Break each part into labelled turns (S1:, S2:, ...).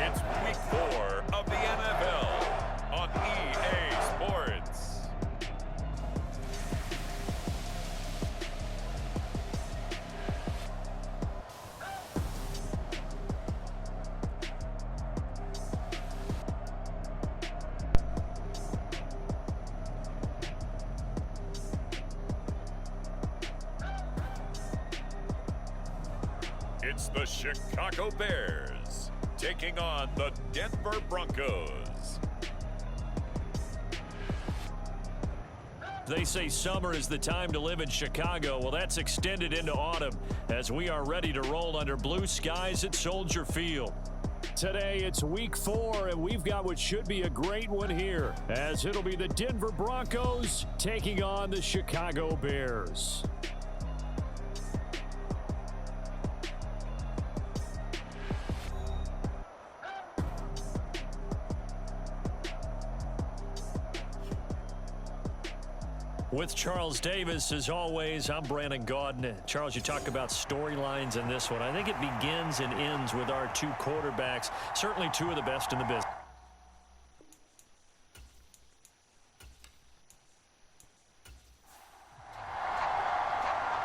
S1: It's week 4 of the NFL on EA Sports. It's the Chicago Bears taking on the Denver Broncos.
S2: They say summer is the time to live in Chicago. Well, that's extended into autumn as we are ready to roll under blue skies at Soldier Field. Today, it's week 4, and we've got what should be a great one here, as it'll be the Denver Broncos taking on the Chicago Bears. With Charles Davis, as always, I'm Brandon Gaudin. Charles, you talk about storylines in this one. I think it begins and ends with our two quarterbacks, certainly two of the best in the business.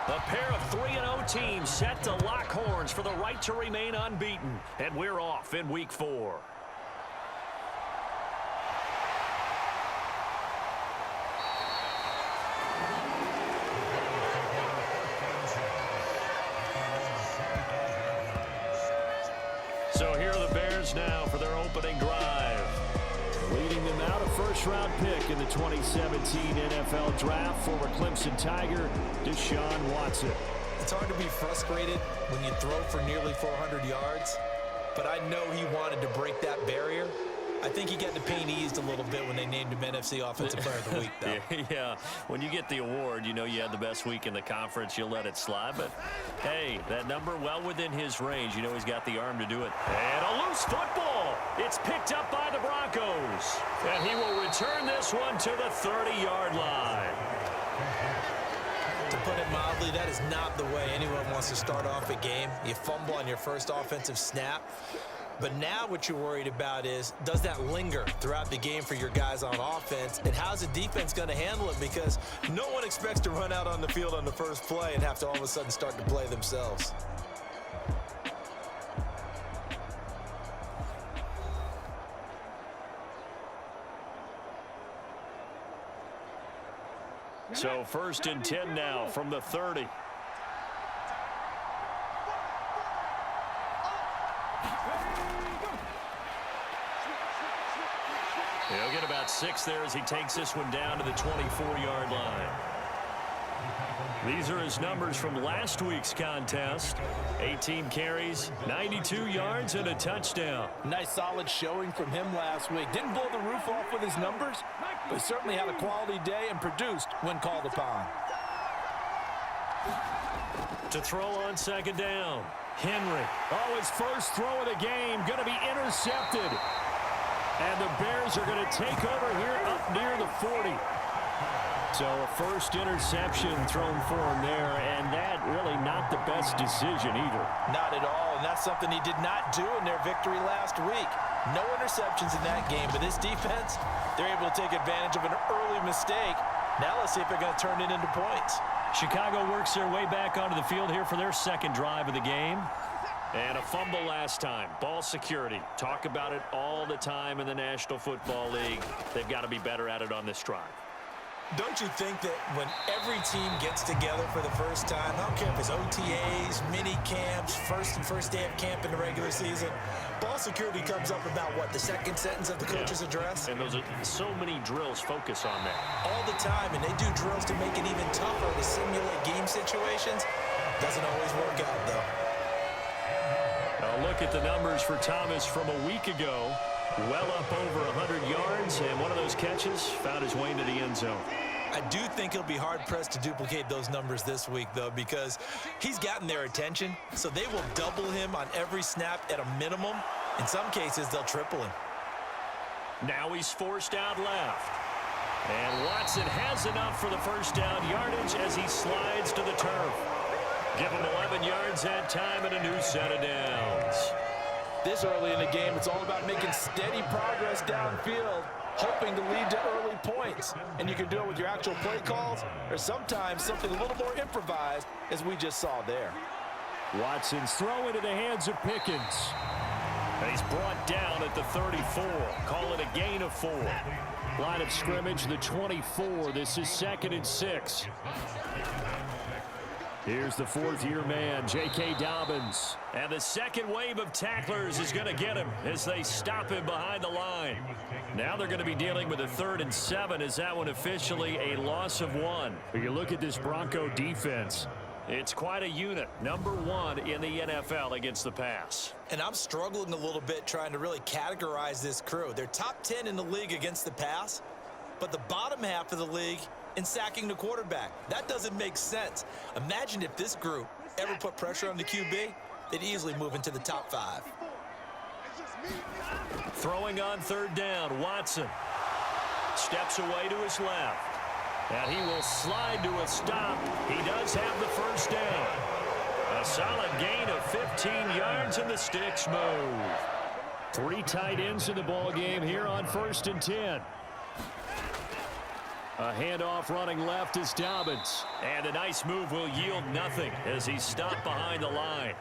S2: A pair of 3-0 teams set to lock horns for the right to remain unbeaten, and we're off in week 4. So here are the Bears now for their opening drive. Leading them out, a first-round pick in the 2017 NFL Draft, former Clemson Tiger, Deshaun Watson.
S3: It's hard to be frustrated when you throw for nearly 400 yards, but I know he wanted to break that barrier. I think he got the pain eased a little bit when they named him NFC Offensive Player of the Week, though.
S2: Yeah, when you get the award, you know you had the best week in the conference. You'll let it slide. But, hey, that number well within his range. You know he's got the arm to do it. And a loose football. It's picked up by the Broncos. And he will return this one to the 30-yard line.
S3: To put it mildly, that is not the way anyone wants to start off a game. You fumble on your first offensive snap. But now what you're worried about is, does that linger throughout the game for your guys on offense? And how's the defense going to handle it? Because no one expects to run out on the field on the first play and have to all of a sudden start to play themselves.
S2: So 1st and 10 now from the 30. He'll get about 6 there as he takes this one down to the 24-yard line. These are his numbers from last week's contest. 18 carries, 92 yards, and a touchdown.
S4: Nice solid showing from him last week. Didn't blow the roof off with his numbers, but certainly had a quality day and produced when called upon.
S2: To throw on 2nd down, Henry.
S5: Oh, his first throw of the game going to be intercepted. And the Bears are going to take over here up near the 40. So a first interception thrown for him there, and that really not the best decision either.
S3: Not at all, and that's something he did not do in their victory last week. No interceptions in that game, but this defense, they're able to take advantage of an early mistake. Now let's see if they're going to turn it into points.
S2: Chicago works their way back onto the field here for their second drive of the game. And a fumble last time. Ball security. Talk about it all the time in the National Football League. They've got to be better at it on this drive.
S3: Don't you think that when every team gets together for the first time, I don't care if it's OTAs, mini camps, first day of camp in the regular season, ball security comes up about what, the second sentence of the coach's address?
S2: And those are so many drills focus on that.
S3: All the time, and they do drills to make it even tougher to simulate game situations. Doesn't always work out, though.
S2: A look at the numbers for Thomas from a week ago. Well up over 100 yards, and one of those catches found his way into the end zone.
S3: I do think he'll be hard-pressed to duplicate those numbers this week, though, because he's gotten their attention, so they will double him on every snap at a minimum. In some cases, they'll triple him.
S2: Now he's forced out left. And Watson has enough for the first down yardage as he slides to the turf. Give him 11 yards that time and a new set of downs.
S4: This early in the game, it's all about making steady progress downfield, hoping to lead to early points. And you can do it with your actual play calls or sometimes something a little more improvised, as we just saw there.
S5: Watson's throw into the hands of Pickens. And he's brought down at the 34. Call it a gain of 4. Line of scrimmage, the 24. This is 2nd and 6. Here's the 4th-year man, J.K. Dobbins. And the second wave of tacklers is going to get him as they stop him behind the line. Now they're going to be dealing with a 3rd and 7. Is that one officially a loss of 1? You look at this Bronco defense. It's quite a unit. Number 1 in the NFL against the pass.
S3: And I'm struggling a little bit trying to really categorize this crew. They're top 10 in the league against the pass, but the bottom half of the league in sacking the quarterback. That doesn't make sense. Imagine if this group ever put pressure on the QB, they'd easily move into the top 5.
S2: Throwing on 3rd down, Watson steps away to his left. And he will slide to a stop. He does have the first down. A solid gain of 15 yards, and the sticks move.
S5: 3 tight ends in the ball game here on 1st and 10. A handoff running left is Dobbins.
S2: And a nice move will yield nothing as he's stopped behind the line.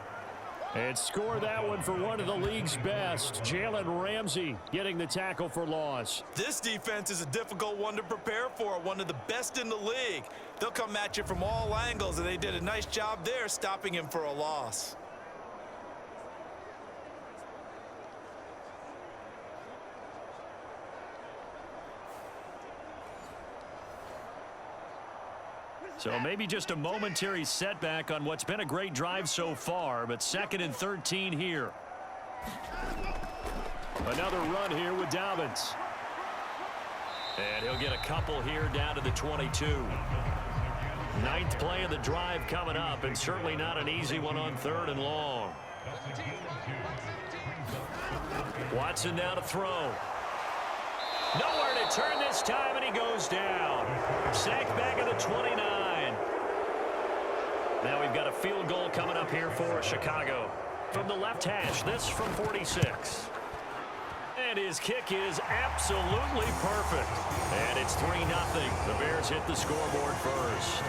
S5: And score that one for one of the league's best. Jalen Ramsey getting the tackle for loss.
S3: This defense is a difficult one to prepare for, one of the best in the league. They'll come at you from all angles, and they did a nice job there stopping him for a loss.
S2: So maybe just a momentary setback on what's been a great drive so far, but 2nd and 13 here.
S5: Another run here with Dobbins.
S2: And he'll get a couple here down to the 22. 9th play of the drive coming up, and certainly not an easy one on 3rd and long. Watson now to throw. Nowhere to turn this time, and he goes down. Sacked back at the 29. Now we've got a field goal coming up here for Chicago. From the left hash, this from 46. And his kick is absolutely perfect. And it's 3-0. The Bears hit the scoreboard first.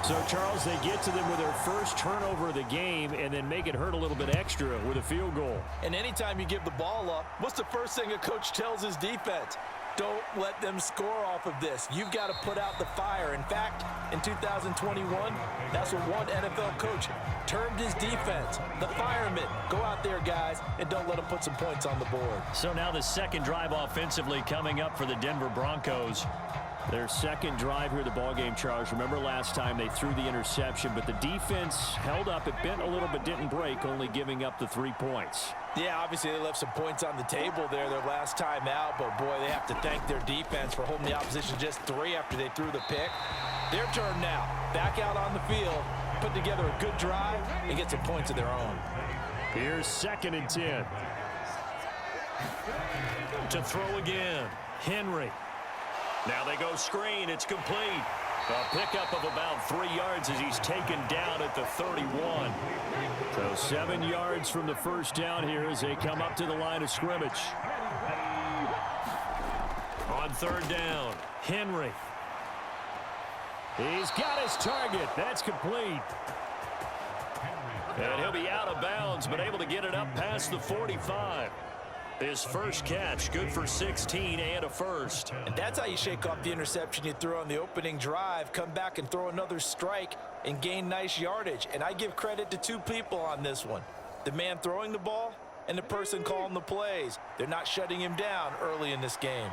S5: So, Charles, they get to them with their first turnover of the game and then make it hurt a little bit extra with a field goal.
S4: And anytime you give the ball up, what's the first thing a coach tells his defense? Don't let them score off of this. You've got to put out the fire. In fact, in 2021, that's what one NFL coach termed his defense, the firemen. Go out there, guys, and don't let them put some points on the board.
S2: So now the second drive offensively coming up for the Denver Broncos.
S5: Their second drive here of the ballgame, Charles. Remember last time they threw the interception, but the defense held up. It bent a little but didn't break, only giving up the 3 points.
S4: Yeah, obviously they left some points on the table there their last time out, but boy, they have to thank their defense for holding the opposition just 3 after they threw the pick. Their turn now. Back out on the field, put together a good drive, and get some points of their own.
S5: Here's 2nd and 10.
S2: To throw again, Henry. Now they go screen. It's complete. A pickup of about 3 yards as he's taken down at the 31.
S5: So 7 yards from the first down here as they come up to the line of scrimmage.
S2: On 3rd down, Henry.
S5: He's got his target. That's complete.
S2: And he'll be out of bounds, but able to get it up past the 45. His first catch, good for 16 and a first.
S4: And that's how you shake off the interception you threw on the opening drive, come back and throw another strike and gain nice yardage. And I give credit to 2 people on this one. The man throwing the ball and the person calling the plays. They're not shutting him down early in this game.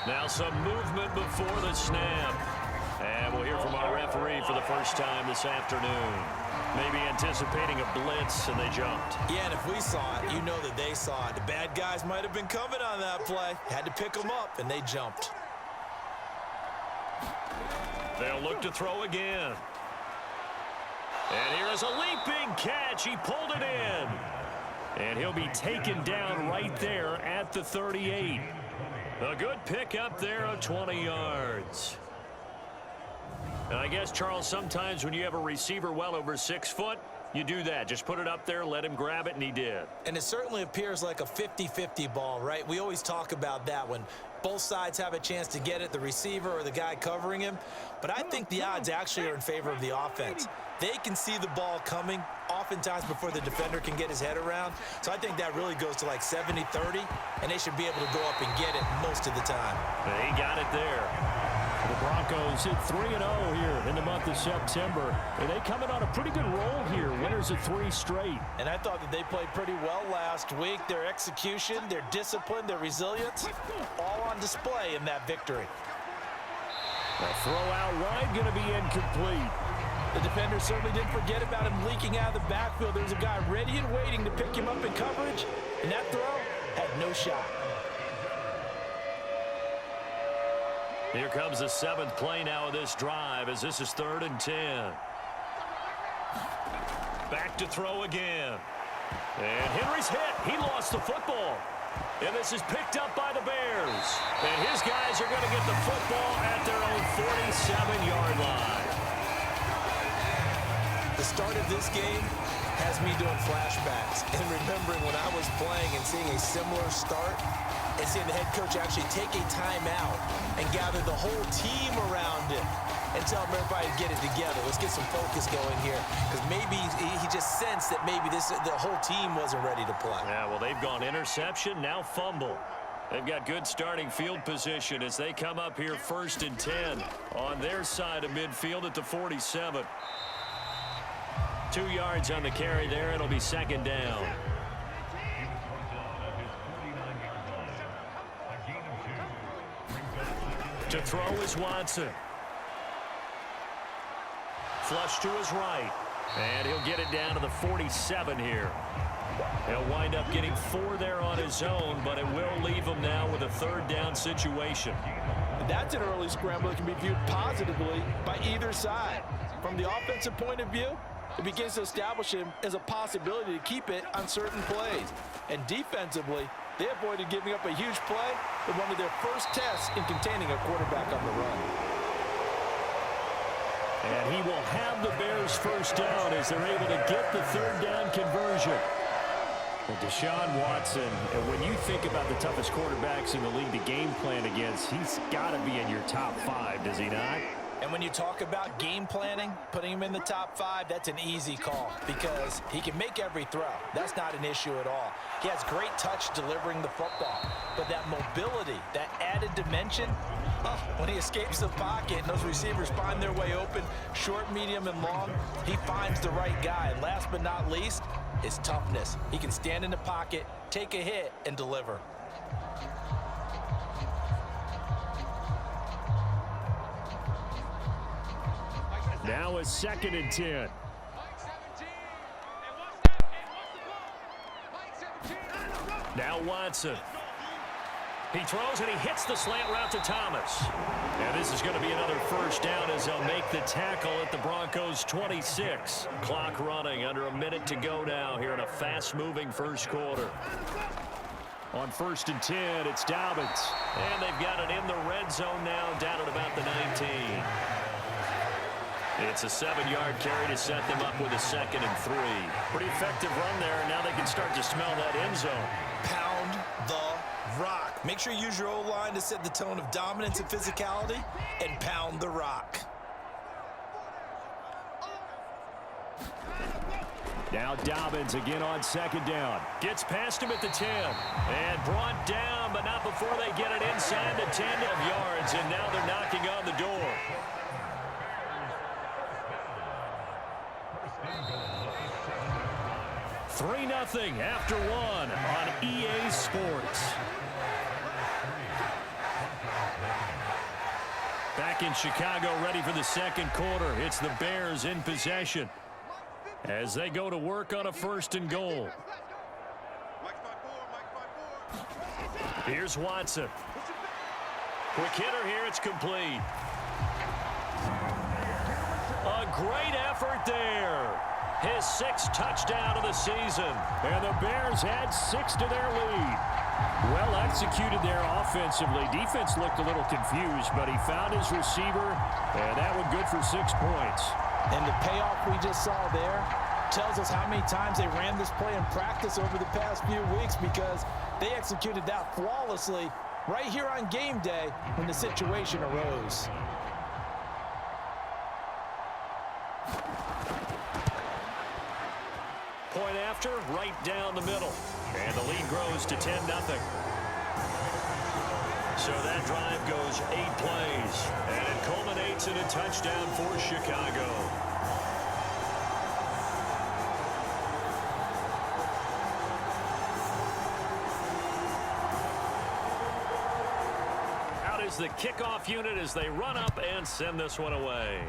S2: Now some movement before the snap. And we'll hear from our referee for the first time this afternoon. Maybe anticipating a blitz, and they jumped.
S3: Yeah, and if we saw it, you know that they saw it. The bad guys might have been coming on that play. Had to pick them up, and they jumped.
S2: They'll look to throw again. And here is a leaping catch. He pulled it in. And he'll be taken down right there at the 38. A good pickup there of 20 yards. And I guess, Charles, sometimes when you have a receiver well over 6 foot, you do that. Just put it up there, let him grab it, and he did.
S3: And it certainly appears like a 50-50 ball, right? We always talk about that when both sides have a chance to get it, the receiver or the guy covering him. But I think the odds actually are in favor of the offense. They can see the ball coming oftentimes before the defender can get his head around. So I think that really goes to like 70-30, and they should be able to go up and get it most of the time.
S2: He got it there.
S5: The Broncos hit 3-0 here in the month of September. And they coming on a pretty good roll here. Winners of 3 straight.
S4: And I thought that they played pretty well last week. Their execution, their discipline, their resilience, all on display in that victory.
S5: The throw out wide going to be incomplete.
S4: The defender certainly didn't forget about him leaking out of the backfield. There was a guy ready and waiting to pick him up in coverage, and that throw had no shot.
S2: Here comes the 7th play now of this drive as this is 3rd and 10. Back to throw again. And Henry's hit. He lost the football. And this is picked up by the Bears. And his guys are going to get the football at their own 47-yard line.
S3: The start of this game has me doing flashbacks and remembering when I was playing and seeing a similar start and seeing the head coach actually take a timeout and gather the whole team around him and tell everybody to get it together. Let's get some focus going here, because maybe he just sensed that maybe the whole team wasn't ready to play.
S2: Yeah, well, they've gone interception, now fumble. They've got good starting field position as they come up here 1st and 10 on their side of midfield at the 47. 2 yards on the carry there. It'll be 2nd down. To throw is Watson. Flush to his right. And he'll get it down to the 47 here. He'll wind up getting 4 there on his own, but it will leave him now with a 3rd down situation.
S4: That's an early scramble that can be viewed positively by either side. From the offensive point of view, it begins to establish him as a possibility to keep it on certain plays. And defensively, they avoided giving up a huge play in one of their first tests in containing a quarterback on the run.
S5: And he will have the Bears 1st down as they're able to get the 3rd down conversion. Well, Deshaun Watson, and when you think about the toughest quarterbacks in the league to game plan against, he's got to be in your top 5, does he not?
S3: And when you talk about game planning, putting him in the top 5, that's an easy call because he can make every throw. That's not an issue at all. He has great touch delivering the football. But that mobility, that added dimension, when he escapes the pocket and those receivers find their way open, short, medium, and long, he finds the right guy. And last but not least, his toughness. He can stand in the pocket, take a hit, and deliver.
S5: Now a 2nd and 10.
S2: Now Watson. He throws and he hits the slant route to Thomas. And this is going to be another 1st down as they'll make the tackle at the Broncos 26. Clock running, under a minute to go now here in a fast-moving 1st quarter.
S5: On 1st and 10, it's Dobbins.
S2: And they've got it in the red zone now, down at about the 19. It's a 7-yard carry to set them up with a 2nd and 3. Pretty effective run there, and now they can start to smell that end zone.
S3: Pound the rock. Make sure you use your O-line to set the tone of dominance and physicality, and pound the rock.
S5: Now Dobbins again on 2nd down.
S2: Gets past him at the 10. And brought down, but not before they get it inside the 10 yards. And now they're knocking on the door. Three 3-0 after 1 on EA Sports. Back in Chicago, ready for the 2nd quarter. It's the Bears in possession as they go to work on a 1st and goal. Here's Watson. Quick hitter here. It's complete. A great effort there. his 6th touchdown of the season.
S5: And the Bears add 6 to their lead. Well executed there offensively. Defense looked a little confused, but he found his receiver, and that one good for 6 points.
S4: And the payoff we just saw there tells us how many times they ran this play in practice over the past few weeks, because they executed that flawlessly right here on game day when the situation arose.
S2: Point after, right down the middle. And the lead grows to 10-0. So that drive goes 8 plays, and it culminates in a touchdown for Chicago. Out is the kickoff unit as they run up and send this one away.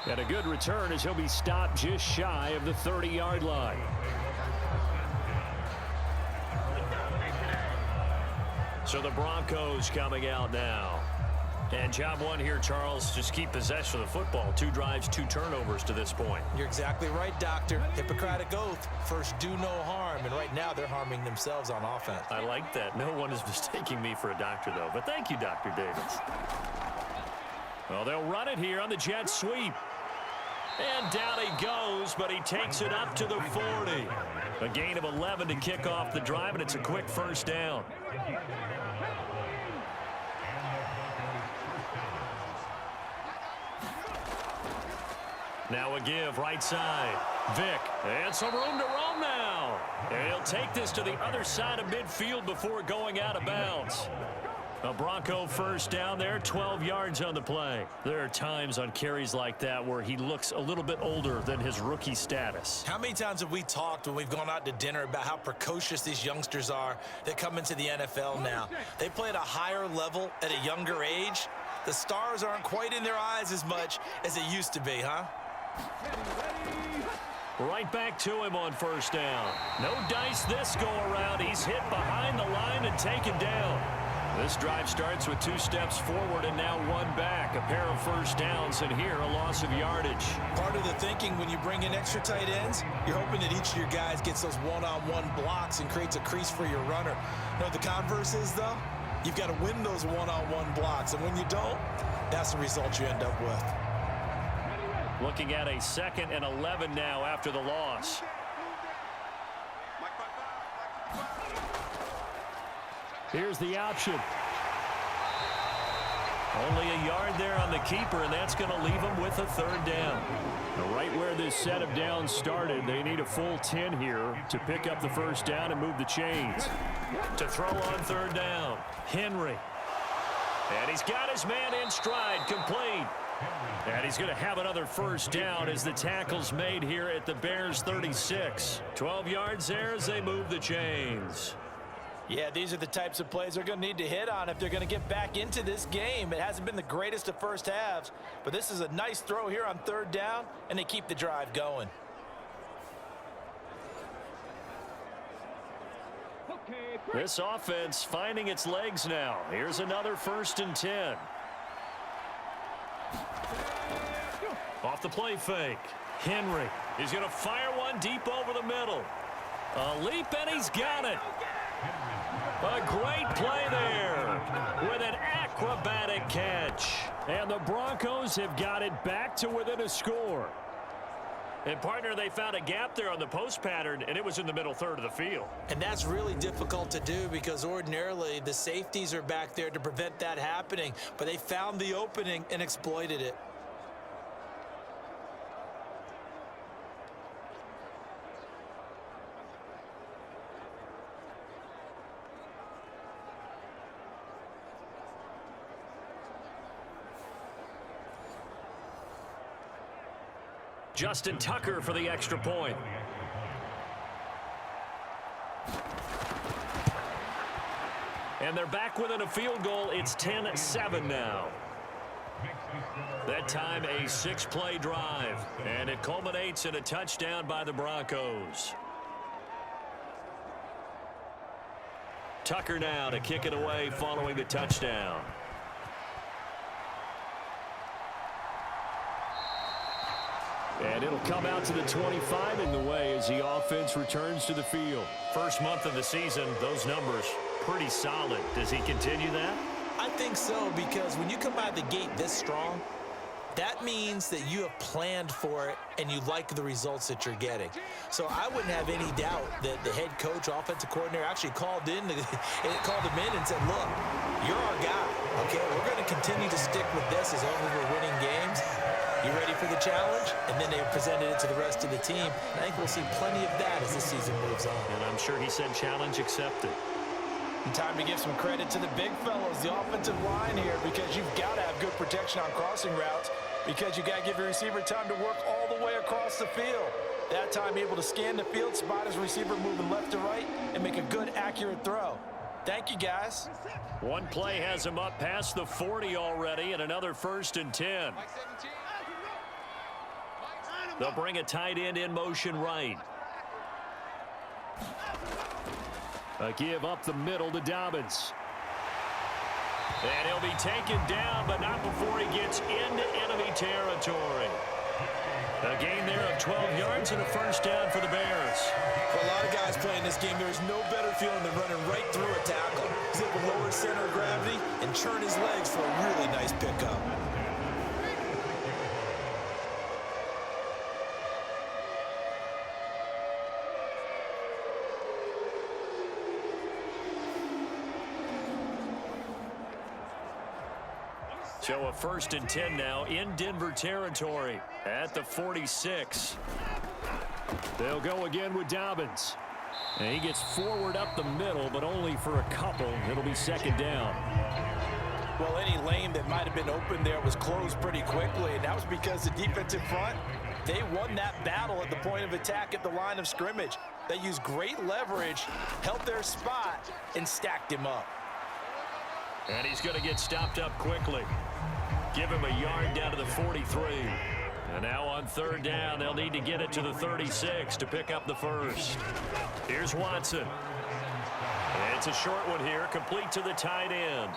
S5: And a good return as he'll be stopped just shy of the 30-yard line.
S2: So the Broncos coming out now. And job one here, Charles, just keep possession of the football. 2 drives, 2 turnovers to this point.
S3: You're exactly right, Doctor. Hippocratic oath. First, do no harm. And right now, they're harming themselves on offense.
S2: I like that. No one is mistaking me for a doctor, though. But thank you, Dr. Davis. Well, they'll run it here on the jet sweep. And down he goes, but he takes it up to the 40. A gain of 11 to kick off the drive, and it's a quick first down. Now a give, right side. Vick, and some room to roam now. And he'll take this to the other side of midfield before going out of bounds. A Bronco first down there, 12 yards on the play. There are times on carries like that where he looks a little bit older than his rookie status.
S3: How many times have we talked when we've gone out to dinner about how precocious these youngsters are that come into the NFL now? They play at a higher level at a younger age. The stars aren't quite in their eyes as much as it used to be, huh?
S2: Right back to him on first down. No dice this go around. He's hit behind the line and taken down. This drive starts with 2 steps forward and now 1 back. A pair of first downs, and here a loss of yardage.
S3: Part of the thinking when you bring in extra tight ends, you're hoping that each of your guys gets those one-on-one blocks and creates a crease for your runner. You know what the converse is, though? You've got to win those one-on-one blocks, and when you don't, that's the result you end up with.
S2: Looking at a 2nd and 11 now after the loss.
S5: Here's the option.
S2: Only a yard there on the keeper, and that's going to leave him with a 3rd down.
S5: Right where this set of downs started, they need a full 10 here to pick up the first down and move the chains.
S2: To throw on 3rd down, Henry. And he's got his man in stride, complete. And he's going to have another first down as the tackle's made here at the Bears 36. 12 yards there as they move the chains.
S4: Yeah, these are the types of plays they're going to need to hit on if they're going to get back into this game. It hasn't been the greatest of first halves, but this is a nice throw here on 3rd down, and they keep the drive going.
S2: This offense finding its legs now. Here's another 1st and 10. Off the play fake. Henry is going to fire one deep over the middle. A leap, and he's got it. A great play there with an acrobatic catch.
S5: And the Broncos have got it back to within a score.
S2: And, partner, they found a gap there on the post pattern, and it was in the middle 3rd of the field.
S3: And that's really difficult to do because ordinarily the safeties are back there to prevent that happening. But they found the opening and exploited it.
S2: Justin Tucker for the extra point. And they're back within a field goal. It's 10-7 now. That time a 6-play drive. And it culminates in a touchdown by the Broncos. Tucker now to kick it away following the touchdown.
S5: And it'll come out to the 25 in the way as the offense returns to the field.
S2: First month of the season, those numbers pretty solid. Does he continue that?
S3: I think so, because when you come out of the gate this strong, that means that you have planned for it and you like the results that you're getting. So I wouldn't have any doubt that the head coach, offensive coordinator actually called him in and said, look, you're our guy, okay? We're going to continue to stick with this as long as we're winning games. You ready for the challenge? And then they presented it to the rest of the team. And I think we'll see plenty of that as the season moves on.
S2: And I'm sure he said challenge accepted.
S4: And time to give some credit to the big fellows, the offensive line here, because you've got to have good protection on crossing routes, because you got to give your receiver time to work all the way across the field. That time able to scan the field, spot his receiver moving left to right, and make a good, accurate throw. Thank you, guys.
S2: One play has him up past the 40 already, and another 1st and 10. They'll bring a tight end in motion right.
S5: A give up the middle to Dobbins.
S2: And he'll be taken down, but not before he gets into enemy territory. A gain there of 12 yards and a 1st down for the Bears.
S3: For a lot of guys playing this game, there is no better feeling than running right through a tackle. He's able to lower center of gravity and churn his legs for a really nice pickup.
S2: So a 1st and 10 now in Denver territory at the 46.
S5: They'll go again with Dobbins. And he gets forward up the middle, but only for a couple. It'll be 2nd down.
S4: Well, any lane that might have been open there was closed pretty quickly, and that was because the defensive front, they won that battle at the point of attack at the line of scrimmage. They used great leverage, held their spot, and stacked him up.
S2: And he's going to get stopped up quickly. Give him a yard down to the 43. And now on 3rd down, they'll need to get it to the 36 to pick up the 1st. Here's Watson. And it's a short one here, complete to the tight end.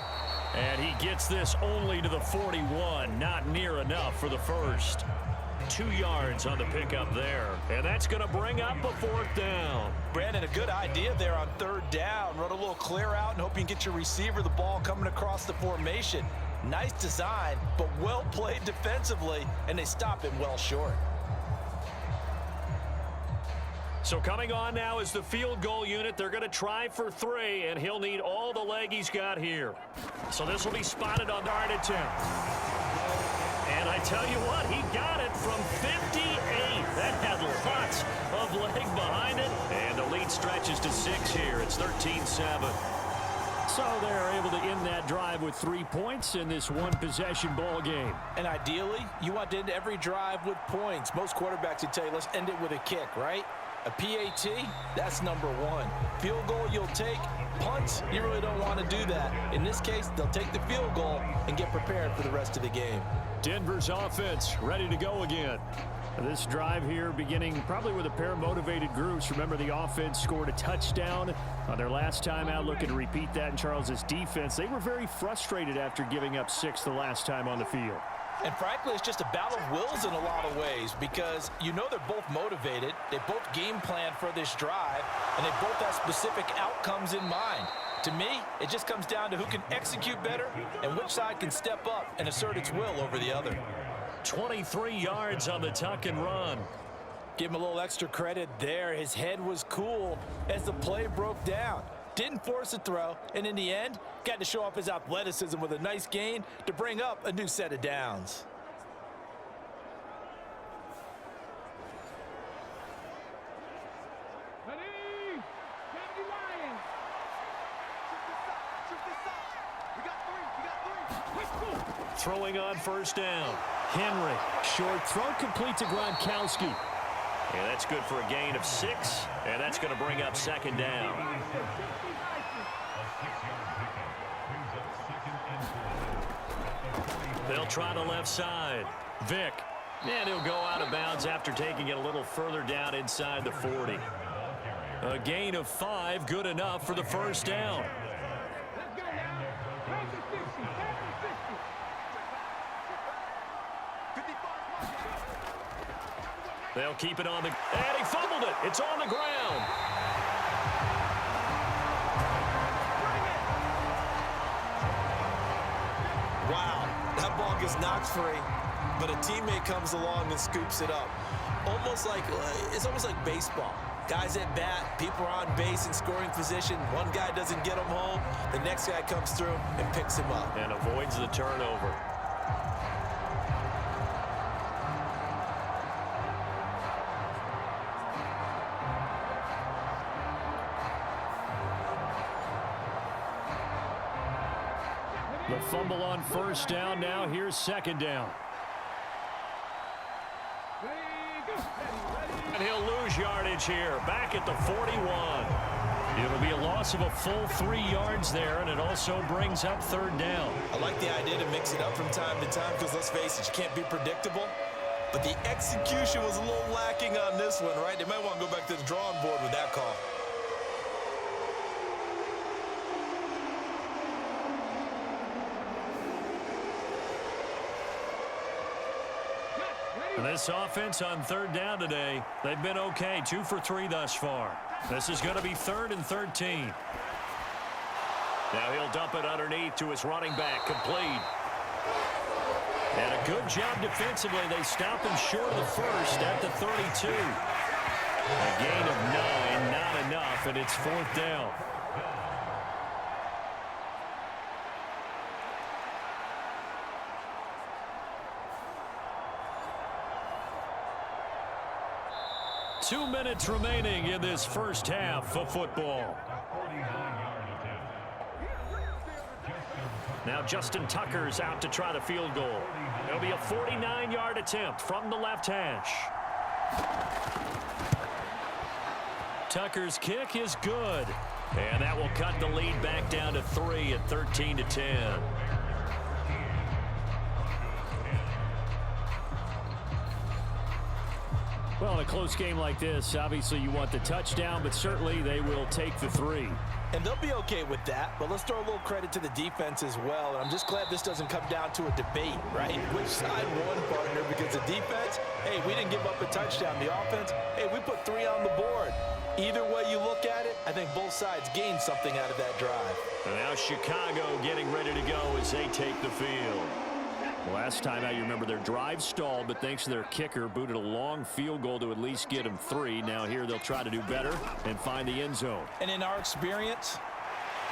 S2: And he gets this only to the 41, not near enough for the 1st. 2 yards on the pickup there. And that's going to bring up a 4th down.
S4: Brandon, a good idea there on 3rd down. Run a little clear out and hope you can get your receiver the ball coming across the formation. Nice design, but well played defensively, and they stop him well short.
S2: So coming on now is the field goal unit. They're going to try for 3, and he'll need all the leg he's got here. So this will be spotted on dart attempt. And I tell you what, he got it from 58. That had lots of leg behind it. And the lead stretches to 6 here. It's 13-7.
S5: So they're able to end that drive with 3 points in this one-possession ball game.
S4: And ideally, you want to end every drive with points. Most quarterbacks would tell you, let's end it with a kick, right? A PAT, that's number 1. Field goal you'll take. Punts, you really don't want to do that. In this case, they'll take the field goal and get prepared for the rest of the game.
S5: Denver's offense ready to go again. This drive here beginning probably with a pair of motivated groups. Remember, the offense scored a touchdown on their last time out. Looking to repeat that in Charles's defense. They were very frustrated after giving up 6 the last time on the field.
S4: And frankly, it's just a battle of wills in a lot of ways, because you know they're both motivated. They both game plan for this drive, and they both have specific outcomes in mind. To me, it just comes down to who can execute better and which side can step up and assert its will over the other.
S2: 23 yards on the tuck and run.
S4: Give him a little extra credit there. His head was cool as the play broke down. Didn't force a throw, and in the end, got to show off his athleticism with a nice gain to bring up a new set of downs.
S2: Throwing on 1st down.
S5: Henry, short throw complete to Gronkowski.
S2: And that's good for a gain of 6, and that's going to bring up 2nd down. They'll try the left side. Vick. And he'll go out of bounds after taking it a little further down inside the 40. A gain of 5, good enough for the 1st down. They'll keep it on the... And he fumbled it. It's on the ground.
S3: Wow, that ball gets knocked free, but a teammate comes along and scoops it up. It's almost like baseball. Guys at bat, people are on base in scoring position. One guy doesn't get him home. The next guy comes through and picks him up.
S2: And avoids the turnover. The fumble on first down. Now here's second down. And he'll lose yardage here. Back at the 41. It'll be a loss of a full 3 yards there, and it also brings up third down.
S3: I like the idea to mix it up from time to time because, let's face it, you can't be predictable. But the execution was a little lacking on this one, right? They might want to go back to the drawing board with that call.
S2: This offense on third down today, they've been okay. 2 for 3 thus far. This is going to be 3rd and 13. Now he'll dump it underneath to his running back. Complete. And a good job defensively. They stop him short of the first at the 32. A gain of 9, not enough, and it's 4th down. Two minutes remaining in this first half of football. Now Justin Tucker's out to try the field goal. It'll be a 49-yard attempt from the left hash. Tucker's kick is good. And that will cut the lead back down to 3 at 13-10. Well, in a close game like this, obviously you want the touchdown, but certainly they will take the 3.
S4: And they'll be okay with that, but let's throw a little credit to the defense as well. And I'm just glad this doesn't come down to a debate, right? Which side won, partner? Because the defense, hey, we didn't give up a touchdown. The offense, hey, we put 3 on the board. Either way you look at it, I think both sides gained something out of that drive.
S2: And now Chicago getting ready to go as they take the field. Last time out, you remember their drive stalled, but thanks to their kicker, booted a long field goal to at least get them 3. Now here they'll try to do better and find the end zone.
S4: And in our experience,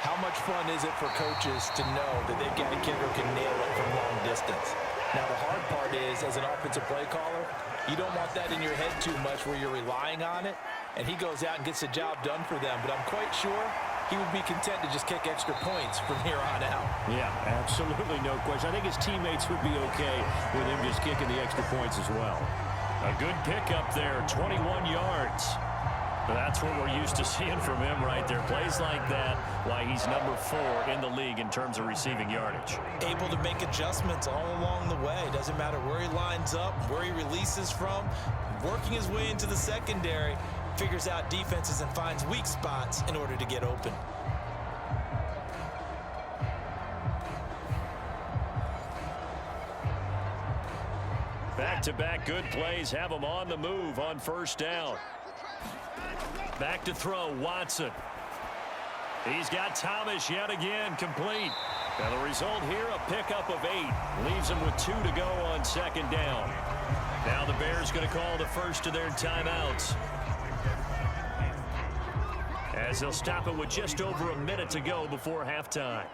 S4: how much fun is it for coaches to know that they've got a kicker who can nail it from long distance? Now the hard part is, as an offensive play caller, you don't want that in your head too much where you're relying on it, and he goes out and gets the job done for them. But I'm quite sure he would be content to just kick extra points from here on out.
S2: Yeah, absolutely no question. I think his teammates would be okay with him just kicking the extra points as well. A good pickup there, 21 yards. That's what we're used to seeing from him right there. Plays like that, why he's number 4 in the league in terms of receiving yardage.
S3: Able to make adjustments all along the way. Doesn't matter where he lines up, where he releases from. Working his way into the secondary, figures out defenses and finds weak spots in order to get open.
S2: Back-to-back good plays have him on the move on first down. Back to throw, Watson. He's got Thomas yet again, complete. And the result here, a pickup of 8. Leaves him with 2 to go on second down. Now the Bears going to call the first of their timeouts, as they'll stop it with just over a minute to go before halftime.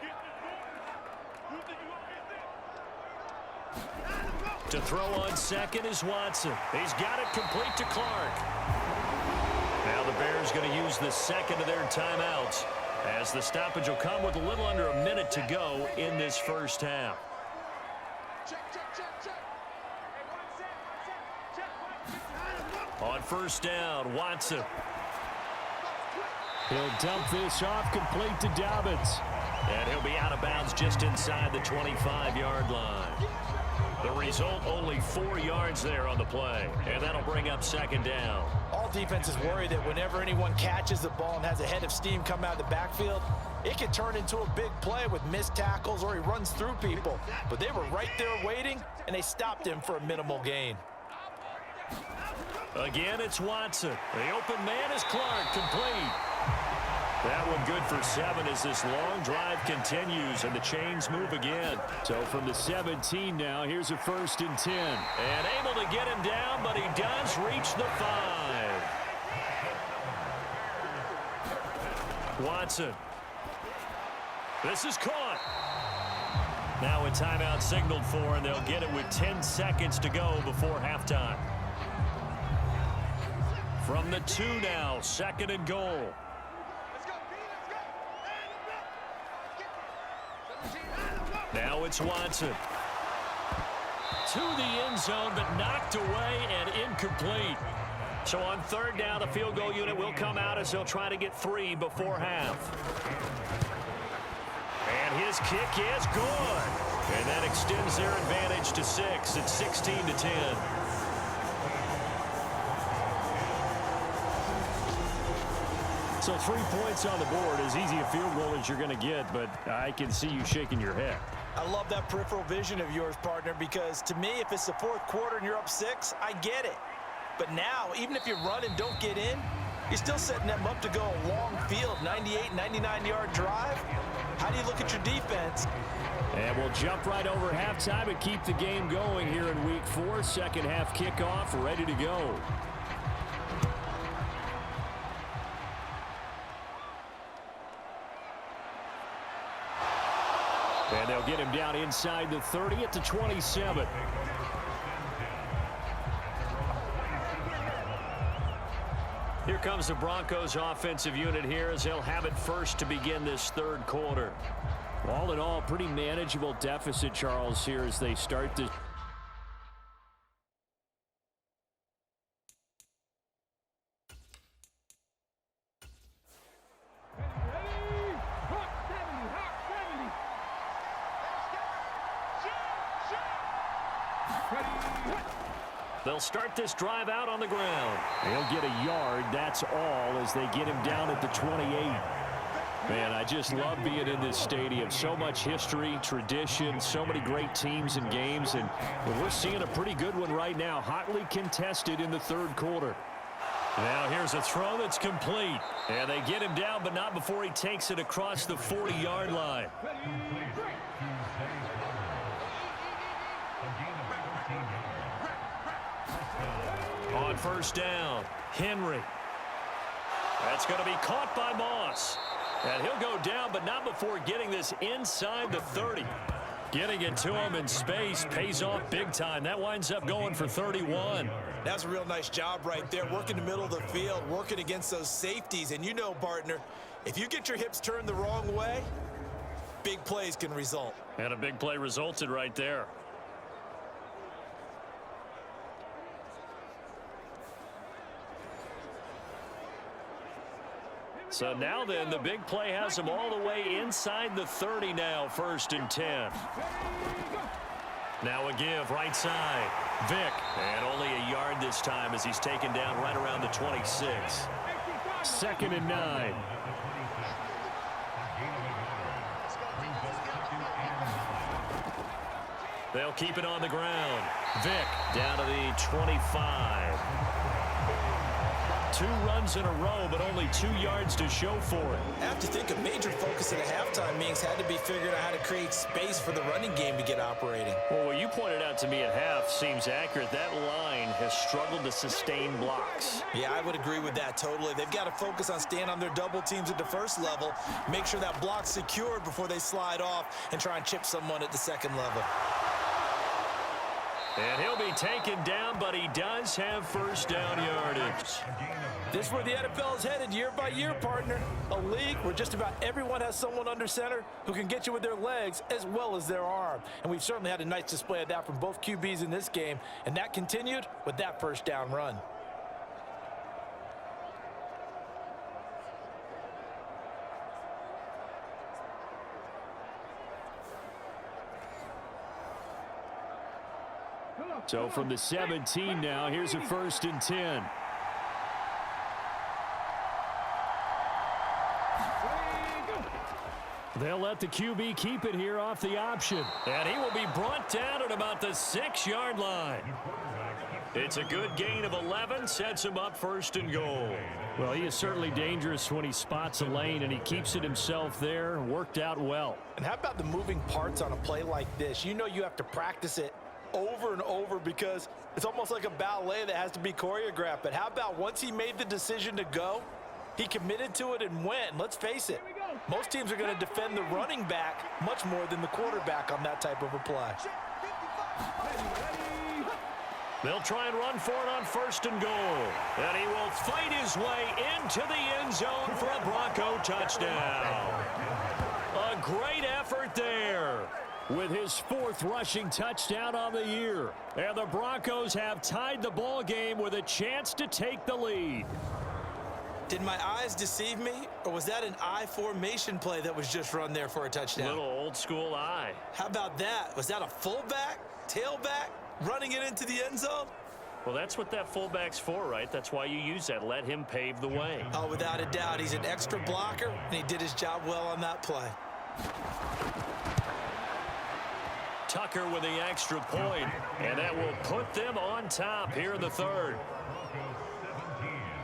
S2: To throw on second is Watson. He's got it complete to Clark. Now the Bears going to use the second of their timeouts, as the stoppage will come with a little under a minute to go in this first half. On first down, Watson.
S5: He'll dump this off complete to Dobbins.
S2: And he'll be out of bounds just inside the 25-yard line. The result, only 4 yards there on the play. And that'll bring up second down.
S4: All defenses worry that whenever anyone catches the ball and has a head of steam come out of the backfield, it can turn into a big play with missed tackles or he runs through people. But they were right there waiting, and they stopped him for a minimal gain.
S2: Again, it's Watson. The open man is Clark, complete. That one good for 7 as this long drive continues and the chains move again. So from the 17 now, here's a 1st and 10. And able to get him down, but he does reach the 5. Watson. This is caught. Now a timeout signaled for, and they'll get it with 10 seconds to go before halftime. From the 2 now, 2nd and goal. Now it's Watson. To the end zone, but knocked away and incomplete. So on 3rd down, the field goal unit will come out as they'll try to get 3 before half. And his kick is good. And that extends their advantage to 6. It's 16-10. So 3 points on the board, as easy a field goal as you're going to get, but I can see you shaking your head.
S4: I love that peripheral vision of yours, partner, because to me, if it's the 4th quarter and you're up 6, I get it. But now, even if you run and don't get in, you're still setting them up to go a long field, 98, 99-yard drive. How do you look at your defense?
S2: And we'll jump right over halftime and keep the game going here in week 4. Second half kickoff, ready to go. And they'll get him down inside the 30 at the 27. Here comes the Broncos offensive unit here as they'll have it first to begin this 3rd quarter. All in all, pretty manageable deficit, Charles, here as they start this. They'll start this drive out on the ground. They'll get a yard, that's all, as they get him down at the 28. Man, I just love being in this stadium. So much history, tradition, so many great teams and games, and we're seeing a pretty good one right now, hotly contested in the 3rd quarter. Now here's a throw that's complete, and they get him down, but not before he takes it across the 40-yard line. On 1st down, Henry. That's going to be caught by Moss. And he'll go down, but not before getting this inside the 30. Getting it to him in space pays off big time. That winds up going for 31.
S3: That's a real nice job right there, working the middle of the field, working against those safeties. And you know, partner, if you get your hips turned the wrong way, big plays can result.
S2: And a big play resulted right there. So now then, the big play has them all the way inside the 30 now, 1st and 10. Now a give, right side. Vick, and only a yard this time as he's taken down right around the 26. 2nd and 9. They'll keep it on the ground. Vick down to the 25. 2 runs in a row, but only 2 yards to show for it.
S3: I have to think a major focus at a halftime means had to be figuring out how to create space for the running game to get operating.
S2: Well, what you pointed out to me at half seems accurate. That line has struggled to sustain blocks.
S3: Yeah, I would agree with that totally. They've got to focus on staying on their double teams at the 1st level, make sure that block's secured before they slide off and try and chip someone at the 2nd level.
S2: And he'll be taken down, but he does have 1st down yardage.
S4: This is where the NFL is headed year by year, partner. A league where just about everyone has someone under center who can get you with their legs as well as their arm. And we've certainly had a nice display of that from both QBs in this game. And that continued with that 1st down run.
S2: So from the 17 now, here's a 1st and 10. They'll let the QB keep it here off the option. And he will be brought down at about the 6-yard line. It's a good gain of 11, sets him up first and goal.
S5: Well, he is certainly dangerous when he spots a lane, and he keeps it himself there. Worked out well.
S4: And how about the moving parts on a play like this? You know you have to practice it over and over because it's almost like a ballet that has to be choreographed. But how about once he made the decision to go, he committed to it and went. Let's face it, most teams are going to defend the running back much more than the quarterback on that type of a play.
S2: They'll try and run for it on first and goal. And he will fight his way into the end zone for a Bronco touchdown. A great effort there.
S5: With his 4th rushing touchdown on the year. And the Broncos have tied the ball game with a chance to take the lead.
S3: Did my eyes deceive me, or was that an I formation play that was just run there for a touchdown?
S2: Little old school eye.
S3: How about that? Was that a fullback, tailback, running it into the end zone?
S2: Well, that's what that fullback's for, right? That's why you use that. Let him pave the way.
S3: Oh, without a doubt. He's an extra blocker, and he did his job well on that play.
S2: Tucker with the extra point, and that will put them on top here in the 3rd.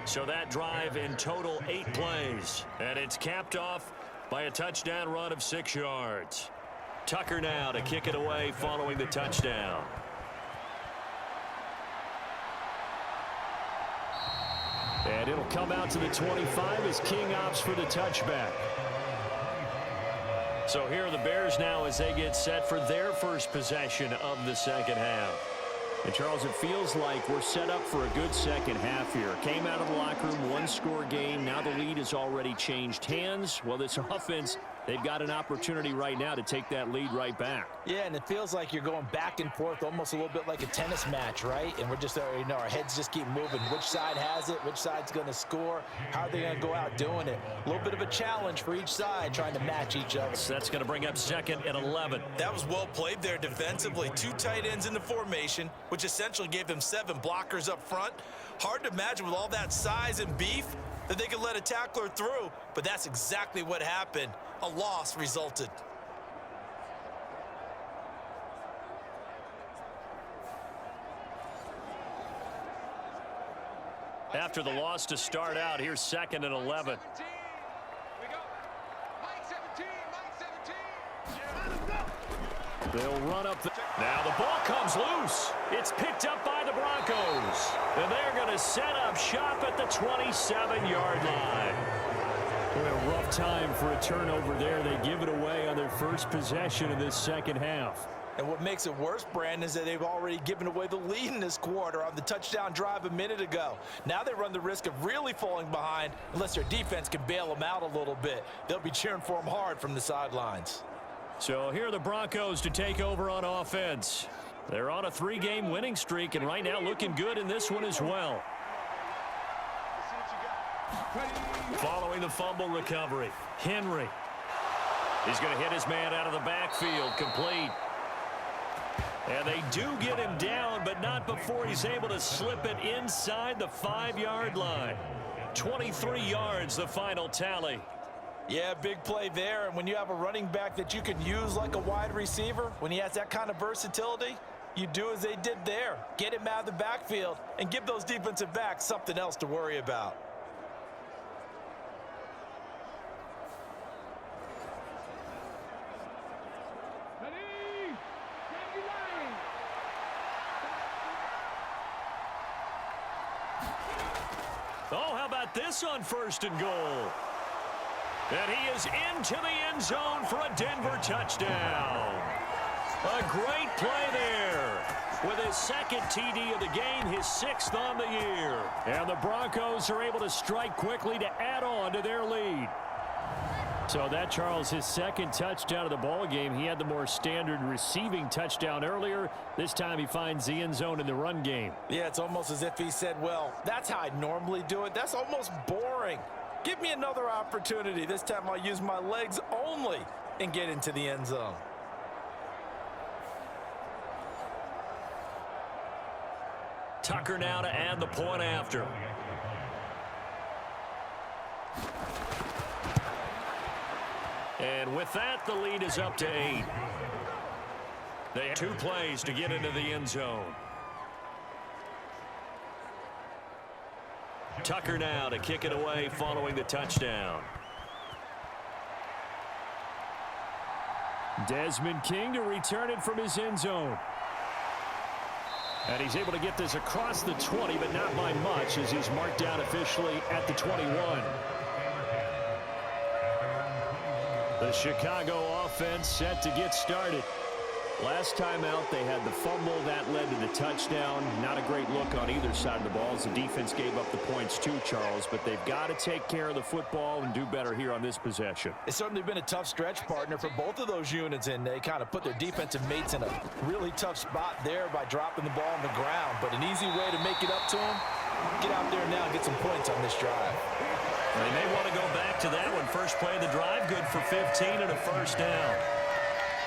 S2: So that drive in total 8 plays, and it's capped off by a touchdown run of 6 yards. Tucker now to kick it away following the touchdown.
S5: And it'll come out to the 25 as King opts for the touchback.
S2: So here are the Bears now as they get set for their first possession of the second half.
S5: And, Charles, it feels like we're set up for a good second half here. Came out of the locker room, 1-score game. Now the lead has already changed hands. Well, this offense, they've got an opportunity right now to take that lead right back.
S4: Yeah, and it feels like you're going back and forth almost a little bit like a tennis match, right? And we're just, our heads just keep moving. Which side has it? Which side's going to score? How are they going to go out doing it? A little bit of a challenge for each side trying to match each other.
S2: So that's going to bring up 2nd and 11.
S3: That was well played there defensively. 2 tight ends in the formation, which essentially gave them 7 blockers up front. Hard to imagine with all that size and beef that they could let a tackler through, but that's exactly what happened. A loss resulted.
S2: After the loss to start out, here's 2nd and 11.
S5: They'll run up the...
S2: Now the ball comes loose. It's picked up by the Broncos. And they're going to set up shop at the 27-yard line.
S5: A rough time for a turnover there. They give it away on their first possession of this second half.
S4: And what makes it worse, Brandon, is that they've already given away the lead in this quarter on the touchdown drive a minute ago. Now they run the risk of really falling behind unless their defense can bail them out a little bit. They'll be cheering for them hard from the sidelines.
S2: So here are the Broncos to take over on offense. They're on a 3-game winning streak, and right now looking good in this one as well. Following the fumble recovery, Henry. He's going to hit his man out of the backfield, complete. And they do get him down, but not before he's able to slip it inside the 5-yard line. 23 yards, the final tally.
S4: Yeah, big play there. And when you have a running back that you can use like a wide receiver, when he has that kind of versatility, you do as they did there. Get him out of the backfield and give those defensive backs something else to worry about.
S2: Oh, how about this on first and goal? And he is into the end zone for a Denver touchdown. A great play there. With his 2nd TD of the game, his 6th on the year.
S5: And the Broncos are able to strike quickly to add on to their lead. So that, Charles, his 2nd touchdown of the ball game. He had the more standard receiving touchdown earlier. This time he finds the end zone in the run game.
S4: Yeah, it's almost as if he said, well, that's how I normally do it. That's almost boring. Give me another opportunity. This time I'll use my legs only and get into the end zone.
S2: Tucker now to add the point after. And with that, the lead is up to 8. They have 2 plays to get into the end zone. Tucker now to kick it away following the touchdown.
S5: Desmond King to return it from his end zone. And he's able to get this across the 20, but not by much, as he's marked down officially at the 21. The Chicago offense set to get started. Last time out, they had the fumble. That led to the touchdown. Not a great look on either side of the ball as the defense gave up the points too, Charles. But they've got to take care of the football and do better here on this possession.
S4: It's certainly been a tough stretch, partner, for both of those units, and they kind of put their defensive mates in a really tough spot there by dropping the ball on the ground. But an easy way to make it up to them, get out there now and get some points on this drive.
S2: They may want to go back to that one. First play of the drive, good for 15 and a first down.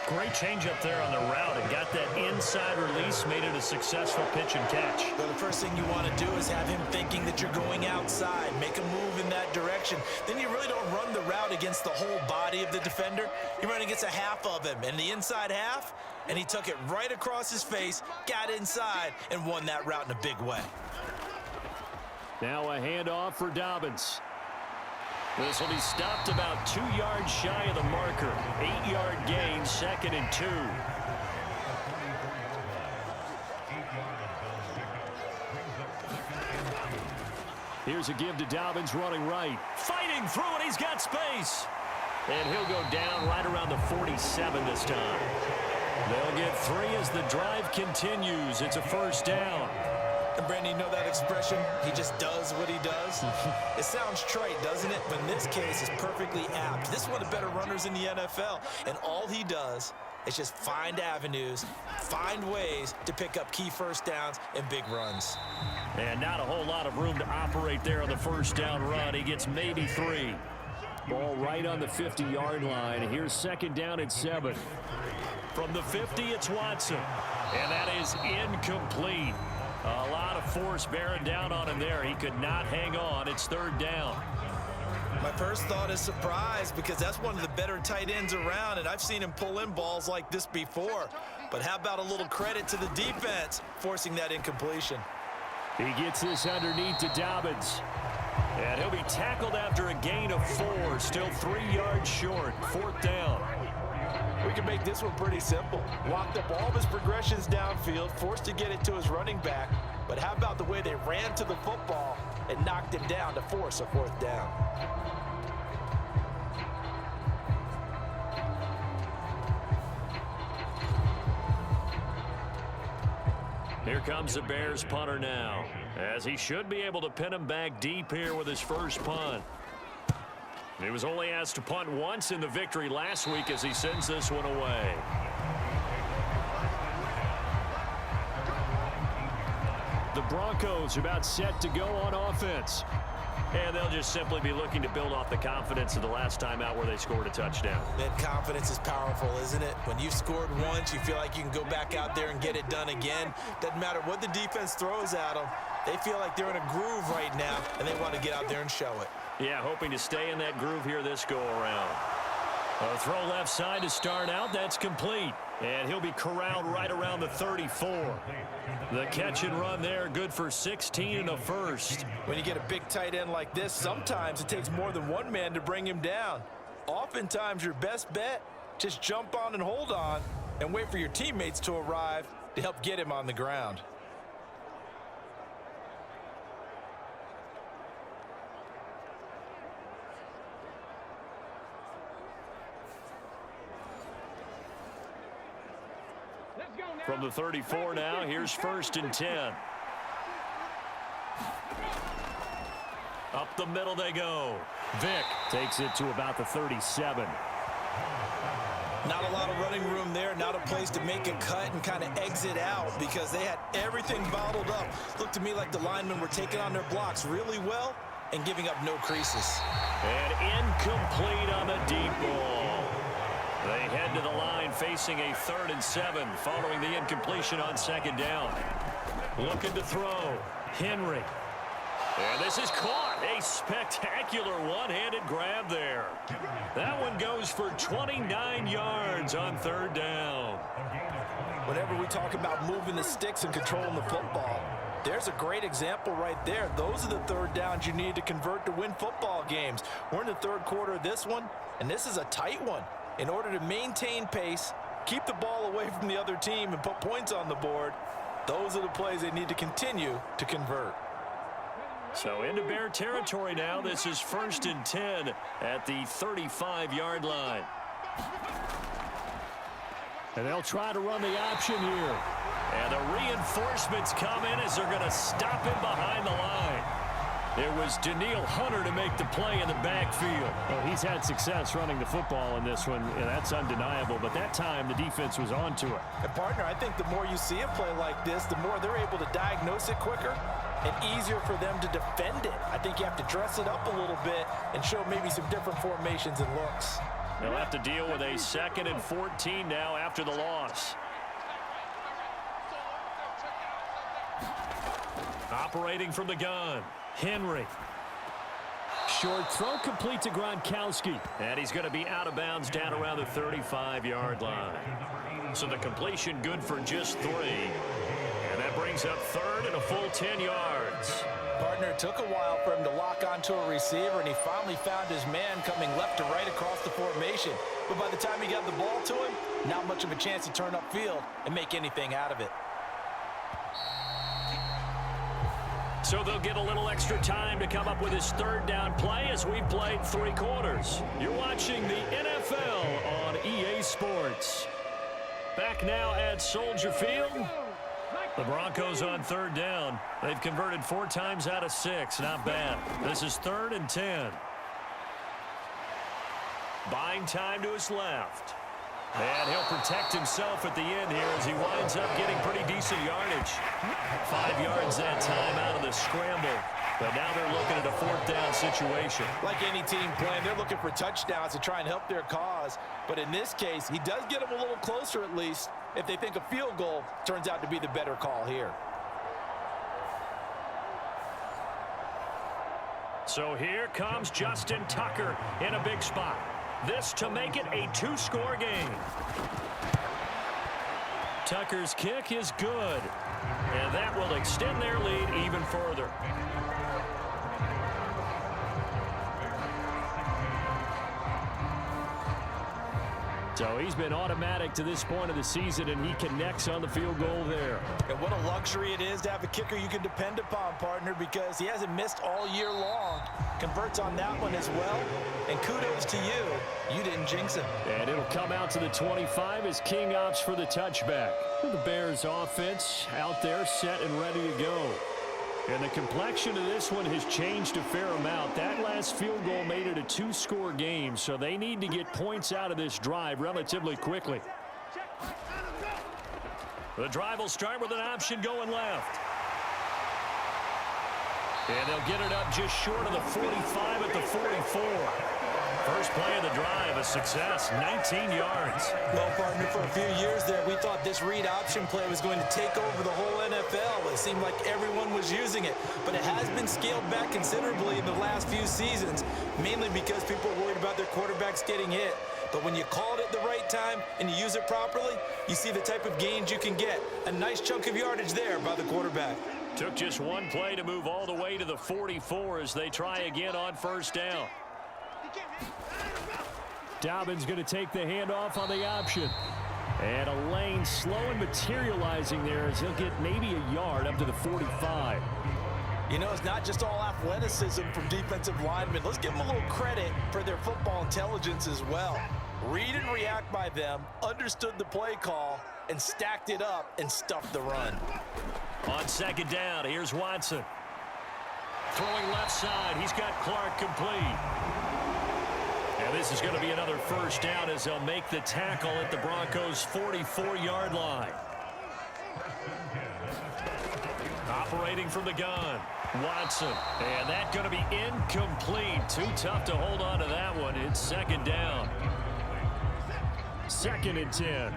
S2: Great change up there on the route and got that inside release, made it a successful pitch and catch.
S3: Well, the first thing you want to do is have him thinking that you're going outside, make a move in that direction. Then you really don't run the route against the whole body of the defender. You run against a half of him, and the inside half, and he took it right across his face, got inside, and won that route in a big way.
S5: Now a handoff for Dobbins.
S2: This will be stopped about 2 yards shy of the marker. 8-yard gain, 2nd and 2.
S5: Here's a give to Dobbins running right.
S2: Fighting through it, he's got space. And he'll go down right around the 47 this time. They'll get 3 as the drive continues. It's a first down.
S3: And Brandon, you know that expression? He just does what he does. It sounds trite, doesn't it? But in this case, it's perfectly apt. This is one of the better runners in the NFL. And all he does is just find avenues, find ways to pick up key first downs and big runs.
S2: And not a whole lot of room to operate there on the first down run. He gets maybe 3.
S5: Ball right on the 50-yard line. Here's 2nd down and 7.
S2: From the 50, it's Watson. And that is incomplete. A lot of force bearing down on him there. He could not hang on. It's 3rd down.
S3: My first thought is surprise, because that's one of the better tight ends around, and I've seen him pull in balls like this before. But how about a little credit to the defense forcing that incompletion?
S5: He gets this underneath to Dobbins.
S2: And he'll be tackled after a gain of 4. Still 3 yards short. 4th down.
S4: We can make this one pretty simple. Walked up all of his progressions downfield, forced to get it to his running back. But how about the way they ran to the football and knocked him down to force a 4th down?
S2: Here comes the Bears punter now, as he should be able to pin him back deep here with his first punt. He was only asked to punt once in the victory last week as he sends this one away.
S5: The Broncos about set to go on offense.
S2: And they'll just simply be looking to build off the confidence of the last time out where they scored a touchdown.
S3: That confidence is powerful, isn't it? When you've scored once, you feel like you can go back out there and get it done again. Doesn't matter what the defense throws at them. They feel like they're in a groove right now, and they want to get out there and show it.
S2: Yeah, hoping to stay in that groove here this go-around. A throw left side to start out. That's complete. And he'll be corralled right around the 34. The catch and run there, good for 16 and a first.
S4: When you get a big tight end like this, sometimes it takes more than one man to bring him down. Oftentimes, your best bet, just jump on and hold on and wait for your teammates to arrive to help get him on the ground.
S2: From the 34 now, here's 1st and 10. Up the middle they go.
S5: Vick takes it to about the 37.
S3: Not a lot of running room there, not a place to make a cut and kind of exit out because they had everything bottled up. Looked to me like the linemen were taking on their blocks really well and giving up no creases.
S2: And incomplete on the deep ball. They head to the line facing a 3rd and 7 following the incompletion on 2nd down. Looking to throw. Henry. And this is caught. A spectacular one-handed grab there. That one goes for 29 yards on 3rd down.
S4: Whenever we talk about moving the sticks and controlling the football, There's a great example right there. Those are the third downs you need to convert to win football games. We're in the third quarter of this one, and this is a tight one. In order to maintain pace, keep the ball away from the other team, and put points on the board, those are the plays they need to continue to convert.
S2: So into Bear territory now. This is 1st and 10 at the 35-yard line.
S5: And they'll try to run the option here.
S2: And the reinforcements come in as they're going to stop him behind the line. It was Danielle Hunter to make the play in the backfield.
S5: Well, he's had success running the football in this one, and that's undeniable. But that time, the defense was on to it.
S4: And, partner, I think the more you see a play like this, the more they're able to diagnose it quicker and easier for them to defend it. I think you have to dress it up a little bit and show maybe some different formations and looks.
S2: They'll have to deal with a 2nd and 14 now after the loss. Operating from the gun, Henry.
S5: Short throw complete to Gronkowski.
S2: And he's going to be out of bounds down around the 35-yard line. So the completion good for just 3. And that brings up 3rd and a full 10 yards.
S4: Partner, it took a while for him to lock onto a receiver, and he finally found his man coming left to right across the formation. But by the time he got the ball to him, not much of a chance to turn upfield and make anything out of it.
S2: So they'll get a little extra time to come up with his 3rd down play as we've played 3 quarters. You're watching the NFL on EA Sports. Back now at Soldier Field. The Broncos on 3rd down. They've converted 4 times out of 6. Not bad. This is 3rd and 10. Buying time to his left. And he'll protect himself at the end here as he winds up getting pretty decent yardage. 5 yards that time out of the scramble. But now they're looking at a 4th down situation.
S4: Like any team playing, they're looking for touchdowns to try and help their cause. But in this case, he does get them a little closer at least if they think a field goal turns out to be the better call here.
S2: So here comes Justin Tucker in a big spot. This to make it a 2-score game. Tucker's kick is good. And that will extend their lead even further.
S5: So he's been automatic to this point of the season, and he connects on the field goal there.
S4: And what a luxury it is to have a kicker you can depend upon, partner, because he hasn't missed all year long. Converts on that one as well. And kudos to you. You didn't jinx him.
S5: And it'll come out to the 25 as King opts for the touchback. The Bears offense out there set and ready to go. And the complexion of this one has changed a fair amount. That last field goal made it a 2-score game, so they need to get points out of this drive relatively quickly.
S2: The drive will start with an option going left. And they'll get it up just short of the 45 at the 44. First play of the drive, a success, 19 yards.
S4: Well, partner, for a few years there, we thought this read option play was going to take over the whole NFL. It seemed like everyone was using it, but it has been scaled back considerably in the last few seasons, mainly because people are worried about their quarterbacks getting hit. But when you call it at the right time and you use it properly, you see the type of gains you can get. A nice chunk of yardage there by the quarterback.
S2: Took just one play to move all the way to the 44 as they try again on 1st down.
S5: Dobbins going to take the handoff on the option. And a lane slow and materializing there as he'll get maybe a yard up to the 45.
S4: You know, it's not just all athleticism from defensive linemen. Let's give them a little credit for their football intelligence as well. Read and react by them, understood the play call, and stacked it up and stuffed the run.
S2: On 2nd down, here's Watson. Throwing left side, he's got Clark complete. And this is going to be another 1st down as they'll make the tackle at the Broncos' 44-yard line. Operating from the gun, Watson. And that's going to be incomplete. Too tough to hold on to that one. It's 2nd down.
S5: 2nd and 10.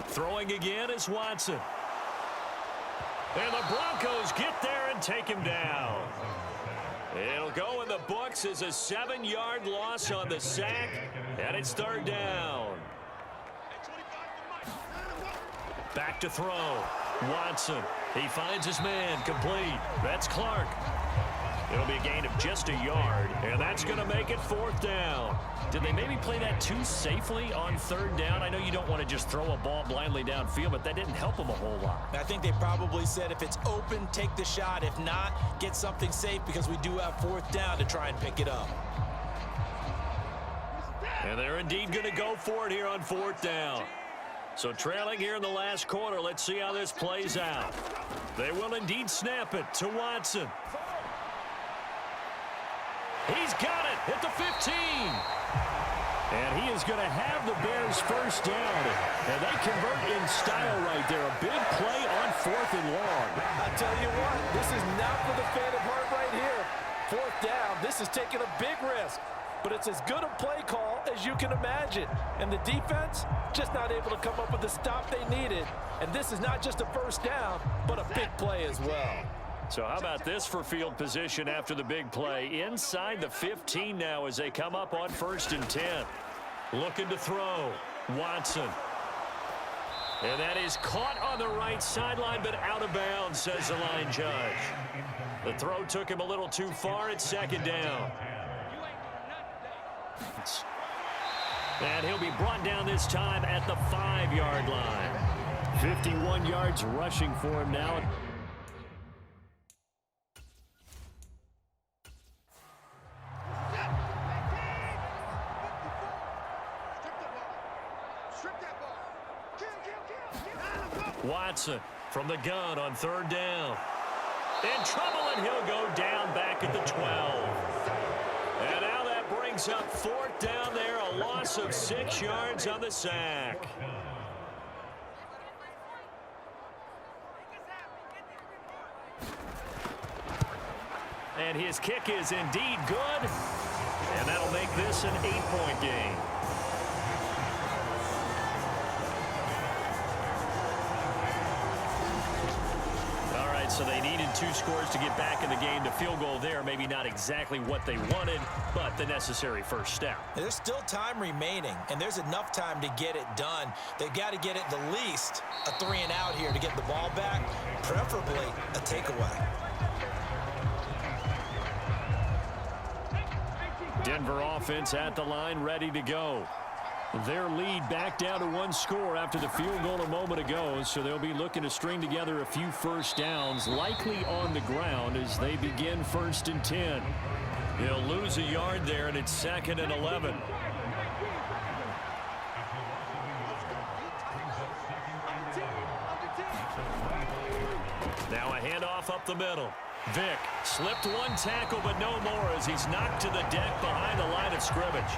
S2: Throwing again is Watson. And the Broncos get there and take him down. It'll go in the books as a 7-yard loss on the sack, and it's 3rd down. Back to throw. Watson. He finds his man. Complete. That's Clark. It'll be a gain of just a yard, and that's going to make it 4th down. Did they maybe play that too safely on 3rd down? I know you don't want to just throw a ball blindly downfield, but that didn't help them a whole lot.
S3: I think they probably said if it's open, take the shot. If not, get something safe because we do have 4th down to try and pick it up.
S2: And they're indeed going to go for it here on 4th down. So trailing here in the last quarter, let's see how this plays out. They will indeed snap it to Watson. He's got it at the 15. And he is going to have the Bears first down. And they convert in style right there. A big play on 4th and long.
S4: I tell you what, this is not for the faint of heart right here. 4th down, this is taking a big risk. But it's as good a play call as you can imagine. And the defense just not able to come up with the stop they needed. And this is not just a first down, but a big play as well.
S2: So how about this for field position after the big play? Inside the 15 now as they come up on 1st and 10. Looking to throw. Watson. And that is caught on the right sideline, but out of bounds, says the line judge. The throw took him a little too far at 2nd down. And he'll be brought down this time at the 5-yard line.
S5: 51 yards rushing for him now.
S2: Watson from the gun on 3rd down. In trouble, and he'll go down back at the 12. And now that brings up 4th down there, a loss of 6 yards on the sack. And his kick is indeed good. And that'll make this an 8-point game. So they needed 2 scores to get back in the game. The field goal there, maybe not exactly what they wanted, but the necessary first step.
S3: There's still time remaining, and there's enough time to get it done. They've got to get it the least a 3 and out here to get the ball back, preferably a takeaway.
S5: Denver offense at the line, ready to go. Their lead back down to 1 score after the field goal a moment ago, so they'll be looking to string together a few first downs, likely on the ground as they begin 1st and 10.
S2: He'll lose a yard there, and it's 2nd and 11. Now a handoff up the middle. Vick slipped 1 tackle, but no more as he's knocked to the deck behind the line of scrimmage.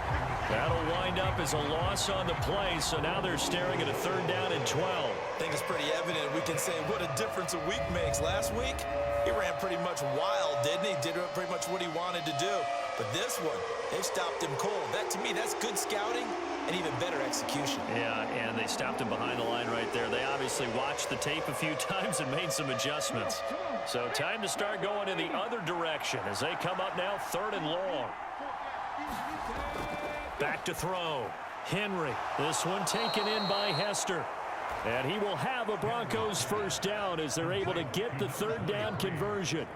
S2: That'll wind up as a loss on the play, so now they're staring at a 3rd down and 12.
S3: I think it's pretty evident. We can say what a difference a week makes. Last week, he ran pretty much wild, didn't he? Did pretty much what he wanted to do. But this one, they've stopped him cold. That, to me, that's good scouting and even better execution.
S2: Yeah, and they stopped him behind the line right there. They obviously watched the tape a few times and made some adjustments. So time to start going in the other direction as they come up now 3rd and long. Back to throw. Henry. This one taken in by Hester. And he will have a Broncos first down as they're able to get the 3rd down conversion.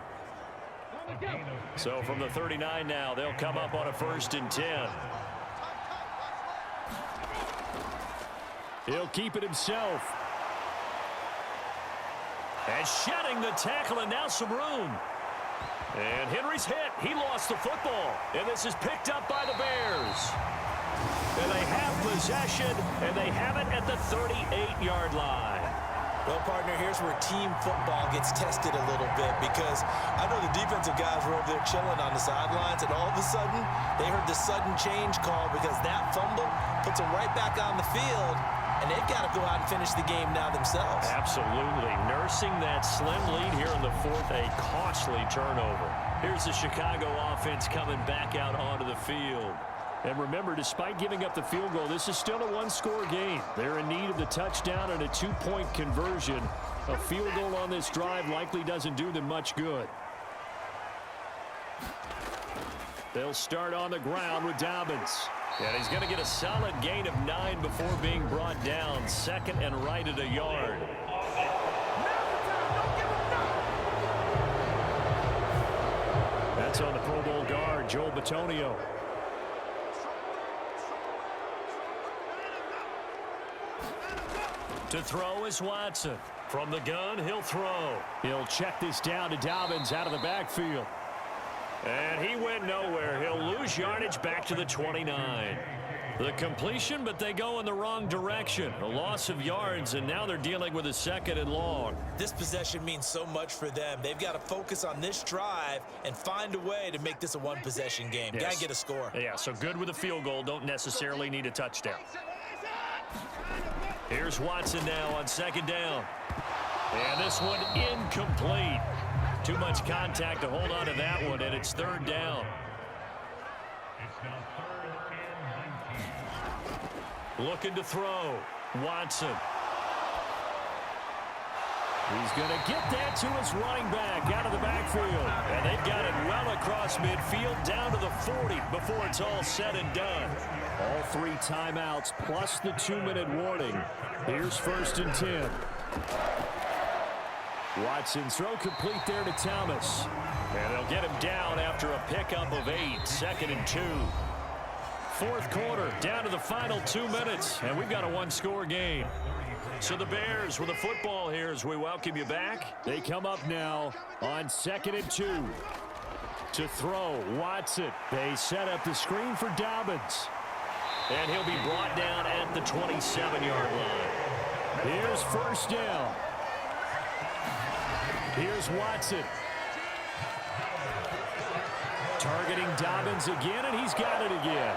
S2: So from the 39 now, they'll come up on a 1st and 10.
S5: He'll keep it himself.
S2: And shedding the tackle, and now some room. And Henry's hit. He lost the football. And this is picked up by the Bears. And they have possession, and they have it at the 38-yard line.
S3: Well, partner, here's where team football gets tested a little bit because I know the defensive guys were over there chilling on the sidelines, and all of a sudden, they heard the sudden change call because that fumble puts them right back on the field, and they've got to go out and finish the game now themselves.
S2: Absolutely. Nursing that slim lead here in the 4th, a costly turnover. Here's the Chicago offense coming back out onto the field.
S5: And remember, despite giving up the field goal, this is still a 1-score game. They're in need of the touchdown and a 2-point conversion. A field goal on this drive likely doesn't do them much good.
S2: They'll start on the ground with Dobbins. And he's going to get a solid gain of 9 before being brought down. Second and right at a yard. That's on the Pro Bowl guard, Joel Bitonio. To throw is Watson. From the gun, he'll throw. He'll check this down to Dobbins out of the backfield. And he went nowhere. He'll lose yardage back to the 29. The completion, but they go in the wrong direction. A loss of yards, and now they're dealing with a 2nd and long.
S3: This possession means so much for them. They've got to focus on this drive and find a way to make this a one-possession game.
S2: Yes.
S3: Got to get a score.
S2: Yeah, so good with a field goal. Don't necessarily need a touchdown. Here's Watson now on 2nd down. And this one incomplete. Too much contact to hold on to that one, and it's 3rd down. Looking to throw. Watson. He's going to get that to his running back out of the backfield. And they've got it well across midfield down to the 40 before it's all said and done. All 3 timeouts plus the 2-minute warning. Here's 1st and 10. Watson's throw complete there to Thomas. And they'll get him down after a pickup of 8. 2nd and 2. 4th quarter, down to the final 2 minutes. And we've got a 1-score game. So the Bears with the football here as we welcome you back. They come up now on 2nd and 2. To throw, Watson. They set up the screen for Dobbins. And he'll be brought down at the 27-yard line. Here's 1st down. Here's Watson. Targeting Dobbins again, and he's got it again.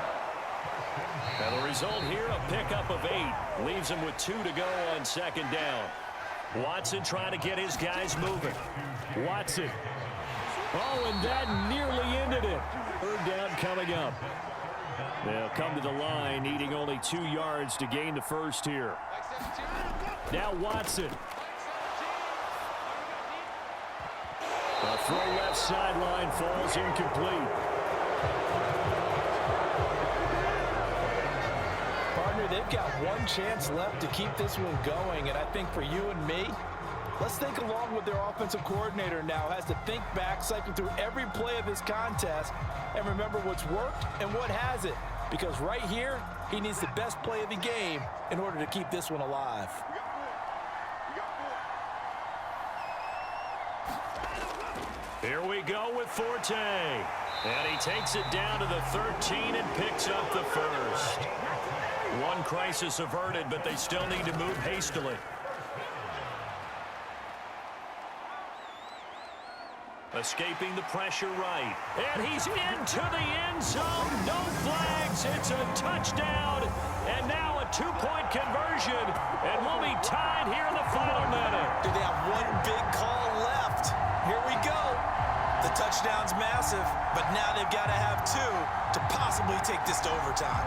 S2: And the result here, a pickup of 8. Leaves him with 2 to go on 2nd down. Watson trying to get his guys moving. Watson. Oh, and that nearly ended it. 3rd down coming up. They'll come to the line, needing only 2 yards to gain the 1st here. Now Watson. The throw left sideline falls incomplete.
S4: Partner, they've got one chance left to keep this one going, and I think for you and me, let's think along with their offensive coordinator now. Has to think back, cycle through every play of this contest, and remember what's worked and what hasn't. Because right here, he needs the best play of the game in order to keep this one alive.
S2: Here we go with Forte. And he takes it down to the 13 and picks up the 1st. One crisis averted, but they still need to move hastily. Escaping the pressure right. And he's into the end zone. No flags. It's a touchdown. And now a 2-point conversion. And we'll be tied here in the final minute.
S3: Do they have one big call left? Here we go. The touchdown's massive, but now they've got to have 2 to possibly take this to overtime.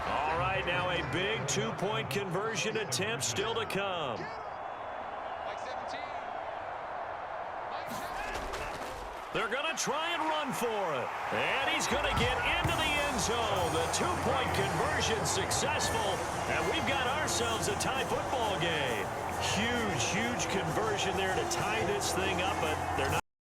S2: All right, now a big 2-point conversion attempt still to come. They're going to try and run for it. And he's going to get into the end zone. The 2-point conversion successful. And we've got ourselves a tie football game. Huge, huge conversion there to tie this thing up, but they're not